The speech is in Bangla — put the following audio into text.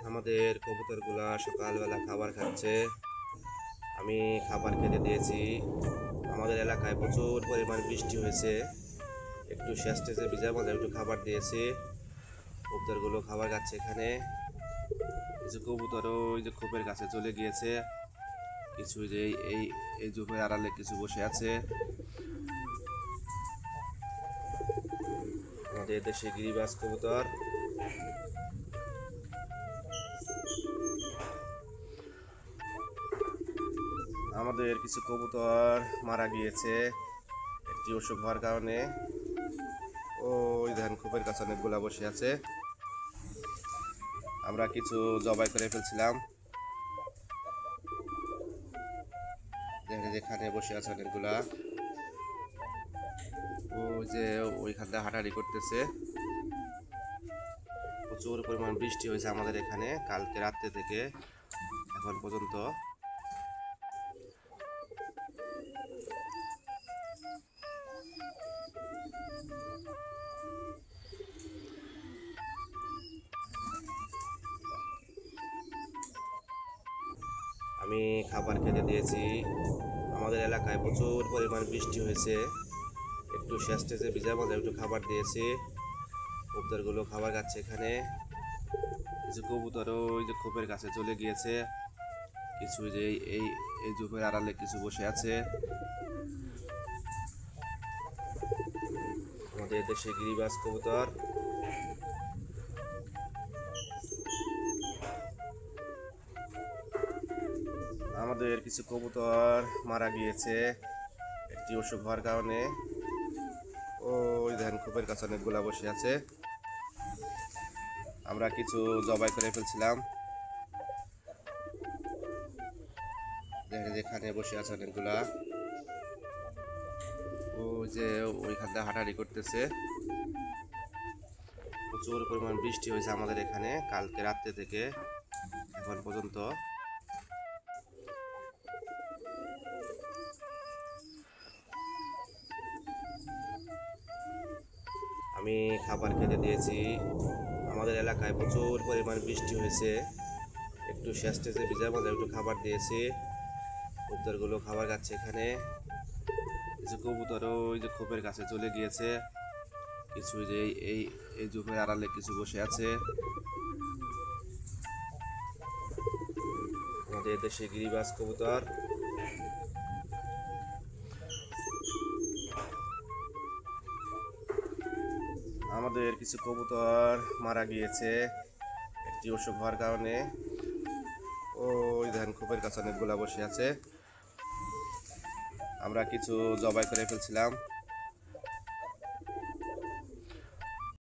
আমাদের কবুতরগুলা সকালবেলা খাবার খাচ্ছে। আমি খাবার খেতে দিয়েছি। আমাদের এলাকায় প্রচুর পরিমাণ বৃষ্টি হয়েছে, একটু শেষ টেসে ভিজার মধ্যে একটু খাবার দিয়েছি। কবুতরগুলো খাবার খাচ্ছে এখানে। কিছু কবুতর ওই যে খোপের কাছে চলে গিয়েছে, কিছু যে এই এই ঝোপের আড়ালে কিছু বসে আছে। আমাদের দেশে গিরিবাজ কবুতর। আমাদের কিছু কবুতর মারা গিয়েছে একটি অসুখ হওয়ার কারণে। ওই ধান খোপের কাছে অনেকগুলা বসে আছে। আমরা কিছু জবাই করে ফেলছিলাম। যেখানে বসে আছে অনেকগুলা, ওই যে ওইখানটা হাঁটাহাঁটি করতেছে। প্রচুর পরিমাণ বৃষ্টি হয়েছে আমাদের এখানে কালকে রাত্রে থেকে এখন পর্যন্ত। আমি খাবার খেতে দিয়েছি। আমাদের এলাকায় প্রচুর পরিমাণ বৃষ্টি হয়েছে, একটু শেষ টেসে ভিজার মধ্যে একটু খাবার দিয়েছি। কবুতরগুলো খাবার খাচ্ছে এখানে। কিছু কবুতর ওই যে খোপের কাছে চলে গিয়েছে, কিছু যে এই এই ঝোপের আড়ালে কিছু বসে আছে। আমাদের দেশে গিরিবাজ কবুতর। আমাদের কিছু কবুতর মারা গিয়েছে একটি অসুখ হওয়ার কারণে। ওই ধান খোপের কাছে অনেকগুলা বসে আছে। আমরা কিছু জবাই করে ফেলছিলাম। যেখানে বসে আছে অনেকগুলা, ওই যে ওইখানটা হাঁটাহাঁটি করতেছে। প্রচুর পরিমাণ বৃষ্টি হয়েছে আমাদের এখানে কালকে রাত্রে থেকে এখন পর্যন্ত। আমি খাবার খেতে দিয়েছি। আমাদের এলাকায় প্রচুর পরিমাণ বৃষ্টি হয়েছে, একটু শেষ টেসে ভিজার মধ্যে একটু খাবার দিয়েছি। কবুতরগুলো খাবার খাচ্ছে এখানে। কিছু কবুতর ওই যে খোপের কাছে চলে গিয়েছে, কিছু যে এই এই ঝোপের আড়ালে কিছু বসে আছে। আমাদের দেশে গিরিবাজ কবুতর। আমাদের কিছু কবুতর মারা গিয়েছে একটি অসুখ হওয়ার কারণে। ওই ধান খোপের কাছে অনেকগুলা বসে আছে। আমরা কিছু জবাই করে ফেলছিলাম।